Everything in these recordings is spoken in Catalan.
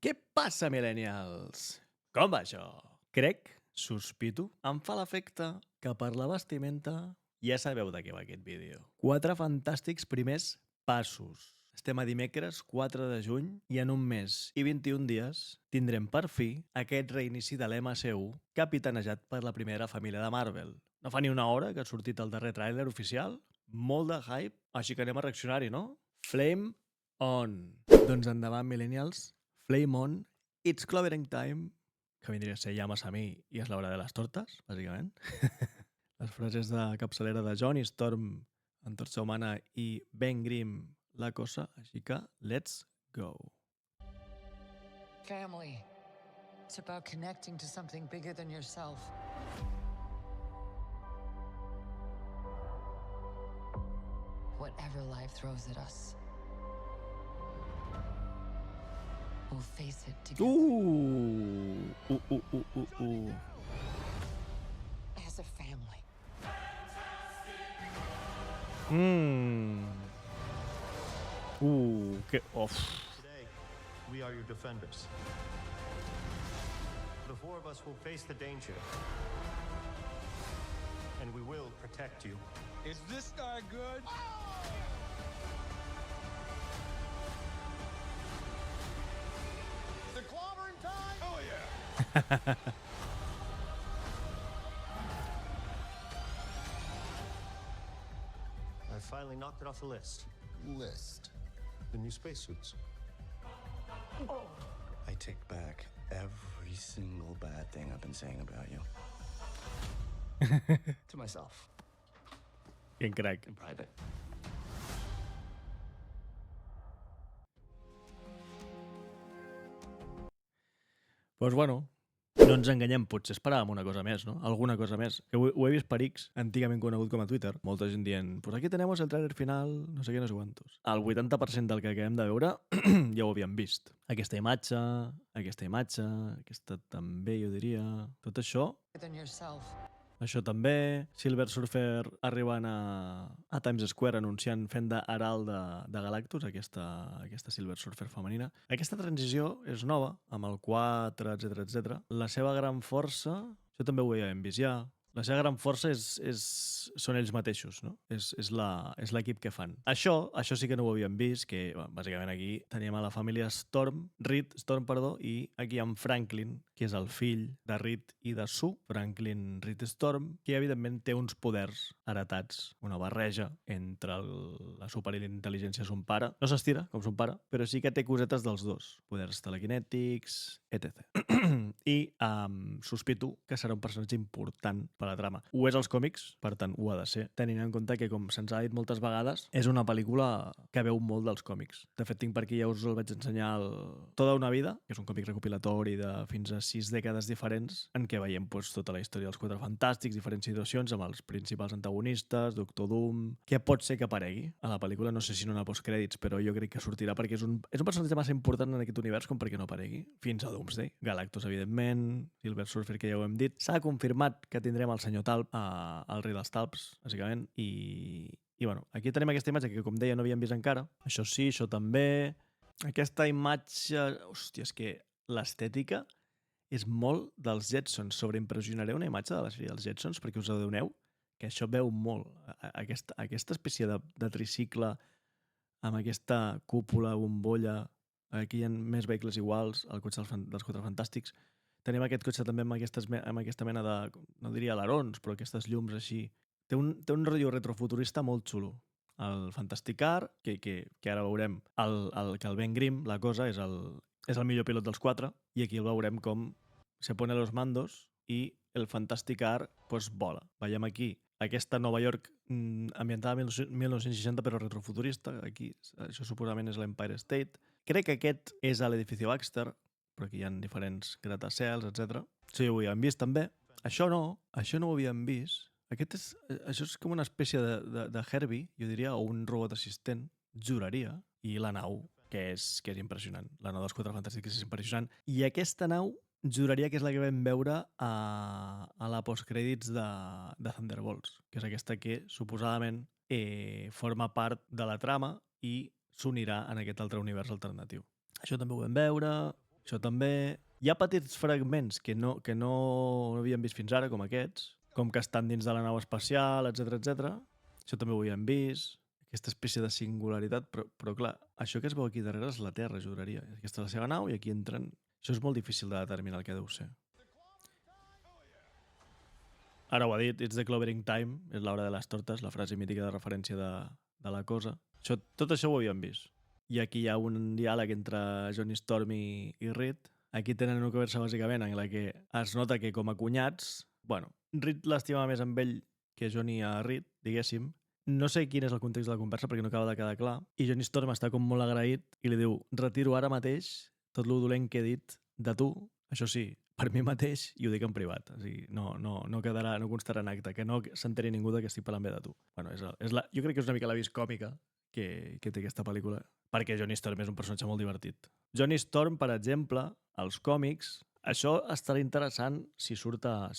Què passa, millennials? Com va això? Crec, sospito, em fa l'efecte que per la vestimenta ja sabeu de què va aquest vídeo. 4 fantàstics primers passos. Estem a dimecres 4 de juny i en un mes i 21 dies tindrem per fi aquest reinici de l'MCU capitanejat per la primera família de Marvel. No fa ni una hora que ha sortit el darrer tràiler oficial, molt de hype, així que anem a reaccionar-hi, no? Flame on! Doncs endavant, millennials, Flame on, it's clovering time, que vindria a ser llamas a mi i és l'hora de les tortes, bàsicament. Les frases de capçalera de Johnny Storm, Antorxa Humana i Ben Grimm, la cosa, així que let's go. Family. It's about connecting to something bigger than yourself. Whatever life throws at us, we'll face it together as a family. Que... Off. Today, we are your defenders. The four of us will face the danger. And we will protect you. Is this guy good? The clobbering time! Oh yeah! I finally knocked it off the list. List. The new spacesuits. I take back every single bad thing I've been saying about you. To myself, Quin crac. in private. Doncs bueno, no ens enganyem, potser esperàvem una cosa més, no? Alguna cosa més. Que ho he vist per X, antigament conegut com a Twitter. Molta gent dient, pues aquí tenemos el trailer final, no sé què, no sé quantos. El 80% del que acabem de veure ja ho havíem vist. Aquesta imatge, aquesta també, jo diria... Tot això, Bigger than yourself. això també. Silver Surfer arribant a Times Square anunciant, fent d'herald de Galactus, aquesta Silver Surfer femenina. Aquesta transició és nova, amb el 4, etc. La seva gran força, això també ho havíem vist ja, la seva gran força són ells mateixos, no? És l'equip que fan. Això sí que no ho havíem vist, que bàsicament aquí teníem a la família Reed Storm, i aquí en Franklin, que és el fill de Reed i de Sue, Franklin Reed Storm, que evidentment té uns poders heretats, una barreja entre la superintel·ligència de son pare. No s'estira, com son pare, però sí que té cosetes dels dos. Poders telekinètics, etc. I sospito que serà un personatge important per a la trama. Ho és als còmics, per tant, ho ha de ser, tenint en compte que, com se'ns ha dit moltes vegades, és una pel·lícula que veu molt dels còmics. De fet, tinc per aquí, ja us el vaig ensenyar, Toda una vida, que és un còmic recopilatori de fins a 6 dècades diferents, en què veiem tota la història dels Quatre Fantàstics, diferents situacions amb els principals antagonistes, Doctor Doom, que pot ser que aparegui a la pel·lícula, no sé si no en postcrèdits, però jo crec que sortirà perquè és un personatge massa important en aquest univers com perquè no aparegui. Fins a Doomsday. Galactus, evidentment, Silver Surfer, que ja ho hem dit. S'ha confirmat que tindrem el senyor Talp, el rei dels Talps, bàsicament, i bueno, aquí tenim aquesta imatge que, com deia, no havíem vist encara. Això sí, això també. Aquesta imatge... Hòstia, és que l'estètica és molt dels Jetsons. Sobreimpressionaré una imatge de la sèrie dels Jetsons perquè us adoneu que això veu molt. Aquesta espècie de tricicle amb aquesta cúpula, bombolla, aquí hi ha més vehicles iguals, el cotxe dels Quatre Fantàstics. Tenim aquest cotxe també amb aquesta mena de, no diria alerons, però aquestes llums així. Té un rotllo retrofuturista molt xulo. El Fantastic Car, que ara veurem, que el Ben Grimm, la cosa, és el millor pilot dels 4, i aquí el veurem com se pone los mandos i el Fantastic Car pues, vola. Veiem aquí aquesta Nova York ambientada a 1960 però retrofuturista. Aquí, això suposament és l'Empire State. Crec que aquest és a l'edifici Baxter, però aquí hi ha diferents gratacels, etc. Això ja ho havíem vist també. Això no ho havíem vist. Això és com una espècie de Herbie, jo diria, o un robot assistent, juraria, i la nau, que és impressionant. La nau dels Quatre Fantàstics és impressionant. I aquesta nau juraria que és la que vam veure a la postcrèdits de Thunderbolts, que és aquesta que suposadament forma part de la trama i s'unirà en aquest altre univers alternatiu. Això també ho vam veure. Això també... Hi ha petits fragments que no havíem vist fins ara, com aquests, com que estan dins de la nau espacial, etc. Això també ho havíem vist, aquesta espècie de singularitat, però clar, això que es veu aquí darrere és la Terra, juraria. Aquesta és la seva nau i aquí entren... Això és molt difícil de determinar el que deu ser. Ara ho ha dit, it's the clovering time, és l'hora de les tortes, la frase mítica de referència de la cosa. Tot això ho havíem vist. I aquí hi ha un diàleg entre Johnny Storm i Reed. Aquí tenen una conversa bàsicament en la que es nota que com a cunyats, bueno, Reed l'estimava més amb ell que Johnny a Reed, diguéssim. No sé quin és el context de la conversa perquè no acaba de quedar clar. I Johnny Storm està com molt agraït i li diu: retiro ara mateix tot lo dolent que he dit de tu, això sí, per mi mateix, i ho dic en privat. O sigui, no quedarà, no constarà en acte, que no s'enteri ningú que estic parlant bé de tu. Bueno, jo crec que és una mica la vis còmica que té aquesta pel·lícula, perquè Johnny Storm és un personatge molt divertit. Johnny Storm, per exemple, als còmics, això estarà interessant si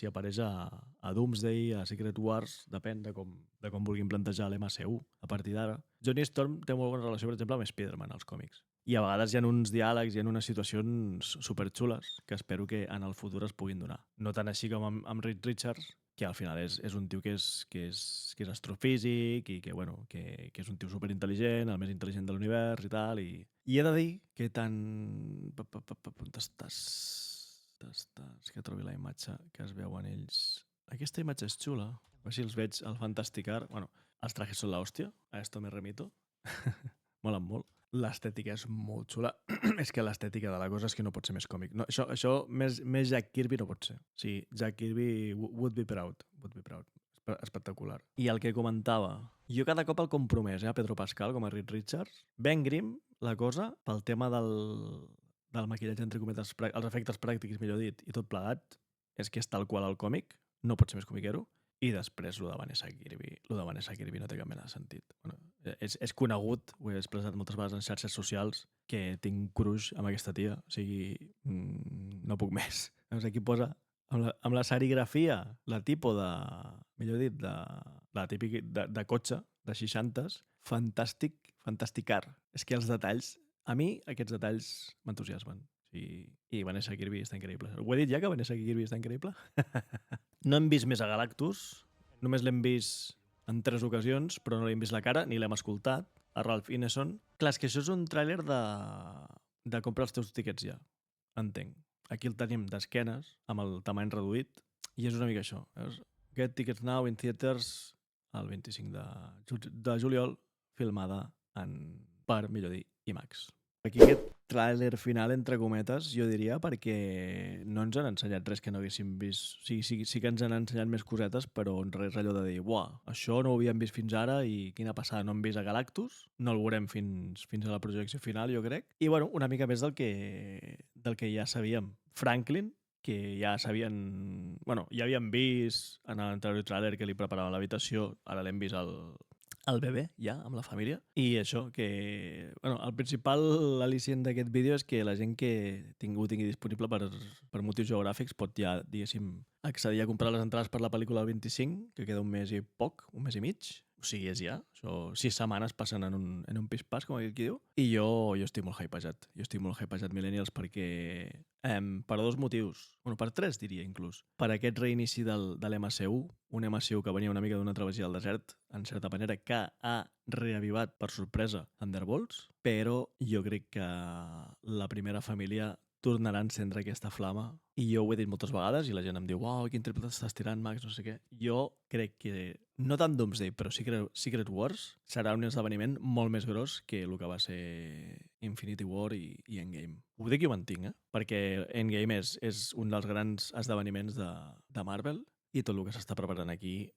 apareix a Doomsday, a Secret Wars, depèn de com vulguin plantejar l'MCU a partir d'ara. Johnny Storm té molt bona relació, per exemple, amb Spider-Man als còmics. I a vegades hi ha uns diàlegs, hi ha unes situacions superxules que espero que en el futur es puguin donar. No tant així com amb Reed Richards, que al final és un tio que és astrofísic i que és un tio superintel·ligent, el més intel·ligent de l'univers i tal. I he de dir que tant... On estàs? Que trobi la imatge que es veuen ells. Aquesta imatge és xula. Així els veig al Fantastic Art. Bueno, els trajes són l'hòstia. A esto me remito. Molen molt. L'estètica és molt xula. És que l'estètica de la cosa és que no pot ser més còmic. No, això més Jack Kirby no pot ser. Sí, Jack Kirby would be proud. Espectacular. I el que comentava, jo cada cop el compromès, a Pedro Pascal com a Reed Richards, ben grim la cosa pel tema del maquillatge, entre cometes, els efectes pràctics, millor dit, i tot plegat, és que és tal qual el còmic, no pot ser més comiquero. I després, lo de Vanessa Kirby no té cap mena de sentit. Bueno, és conegut, ho he expressat moltes vegades en xarxes socials, que tinc crush amb aquesta tia. O sigui, no puc més. Llavors aquí posa, amb la serigrafia, la tipo de, millor dit, la típica de cotxe, de 60s, fantasticar. És que els detalls, a mi aquests detalls m'entusiasmen. I Vanessa Kirby està increïble. Ho he dit ja, que Vanessa Kirby està increïble? No hem vist més a Galactus, només l'hem vist en 3 ocasions, però no l'hem vist la cara, ni l'hem escoltat, a Ralph Ineson. Clar, és que això és un tràiler de comprar els teus tiquets ja, entenc. Aquí el tenim d'esquenes, amb el tamany reduït, i és una mica això. Get tickets now in theaters el 25 de juliol, filmada per, millor dir, IMAX. Aquí aquest tràiler final, entre cometes, jo diria, perquè no ens han ensenyat res que no haguéssim vist. Sí que ens han ensenyat més cosetes, però res allò de dir, uah, això no ho havíem vist fins ara i quina passada, no hem vist a Galactus, no el veurem fins a la projecció final, jo crec. I bueno, una mica més del que ja sabíem. Franklin, que ja sabien... Bueno, ja havíem vist en l'anterior tràiler que li preparaven l'habitació, ara l'hem vist el bebè, ja, amb la família. I això, que... Bueno, el principal al·licient d'aquest vídeo és que la gent que ho tingui disponible per motius geogràfics pot ja, diguéssim, accedir a comprar les entrades per la pel·lícula el 25, que queda un mes i poc, un mes i mig. O sigui, és ja. Això 6 setmanes passen en un pis-pas, com aquí diu. I jo estic molt hypejat. Jo estic molt hypejat, Millennials, perquè... per 2 motius. Bueno, per 3, diria, inclús. Per aquest reinici de l'MCU, un MCU que venia una mica d'una travessia al desert, en certa manera, que ha reavivat, per sorpresa, Thunderbolts, però jo crec que la primera família tornarà a encendre aquesta flama. I jo ho he dit moltes vegades i la gent em diu uau, quin triple t'estàs tirant, Max, no sé què. Jo crec que, no tant Doomsday, però Secret Wars serà un esdeveniment molt més gros que el que va ser Infinity War i Endgame. Ho dic i ho mantinc, perquè Endgame és un dels grans esdeveniments de Marvel i tot el que s'està preparant aquí,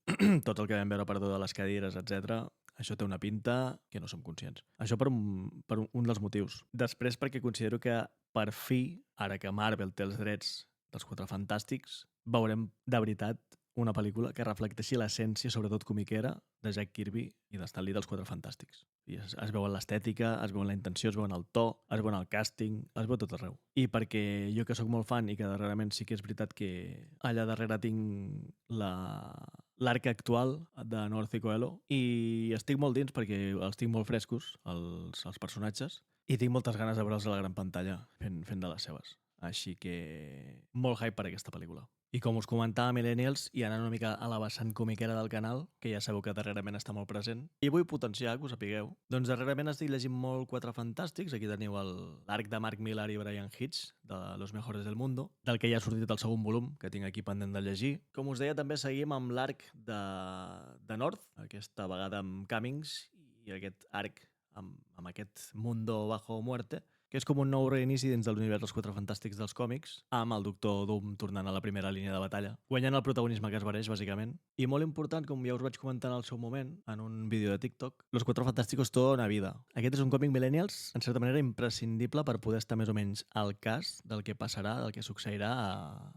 tot el que vam veure per de les cadires, etc. Això té una pinta que no som conscients. Això per un dels motius. Després perquè considero que per fi, ara que Marvel té els drets dels 4 Fantàstics, veurem de veritat una pel·lícula que reflecteixi l'essència, sobretot comiquera, de Jack Kirby i de Stan Lee dels 4 Fantàstics. I es veu en l'estètica, es veu en la intenció, es veu en el to, es veu en el càsting, es veu tot arreu. I perquè jo que sóc molt fan i que darrerament sí que és veritat que allà darrere tinc l'arc actual de North i Coelho i estic molt dins perquè els tinc molt frescos, els personatges, i tinc moltes ganes de veure'ls a la gran pantalla fent de les seves. Així que molt hype per aquesta pel·lícula. I com us comentava, Millennials, i anant una mica a la vessant comiquera del canal, que ja sabeu que darrerament està molt present, i vull potenciar, que ho sapigueu, doncs darrerament estic llegint molt Quatre Fantàstics. Aquí teniu l'arc de Mark Millar i Brian Hitch, de Los Mejores del Mundo, del que ja ha sortit el segon volum, que tinc aquí pendent de llegir. Com us deia, també seguim amb l'arc de North, aquesta vegada amb Cummings, i aquest arc amb aquest Mundo Bajo Muerte, que és com un nou reinici dins de l'univers dels Quatre Fantàstics dels còmics, amb el Doctor Doom tornant a la primera línia de batalla, guanyant el protagonisme que es mereix, bàsicament. I molt important, com ja us vaig comentar en el seu moment, en un vídeo de TikTok, Los Cuatro Fantásticos toda una vida. Aquest és un còmic Millennials, en certa manera, imprescindible per poder estar més o menys al cas del que passarà, del que succeirà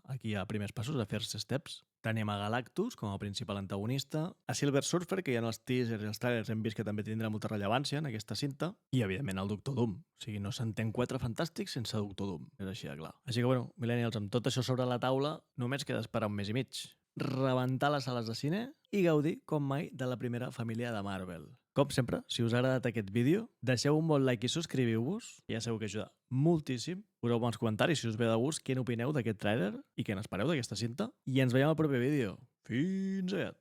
aquí a primers passos, a First Steps. Tenim a Galactus com a principal antagonista, a Silver Surfer, que ja en els teasers i els trailers hem vist que també tindrà molta rellevància en aquesta cinta, i evidentment el Doctor Doom. O sigui, no s'entén Quatre Fantàstics sense Doctor Doom, és així de clar. Així que, bueno, Millennials, amb tot això sobre la taula, només queda esperar un mes i mig. Rebentar les sales de cine i gaudir, com mai, de la primera família de Marvel. Com sempre, si us ha agradat aquest vídeo, deixeu un bon like i subscriviu-vos, ja sabeu que ajuda moltíssim. Poseu-me als comentaris si us ve de gust què n'opineu d'aquest tràiler i què n'espereu d'aquesta cinta. I ens veiem al proper vídeo. Fins aviat!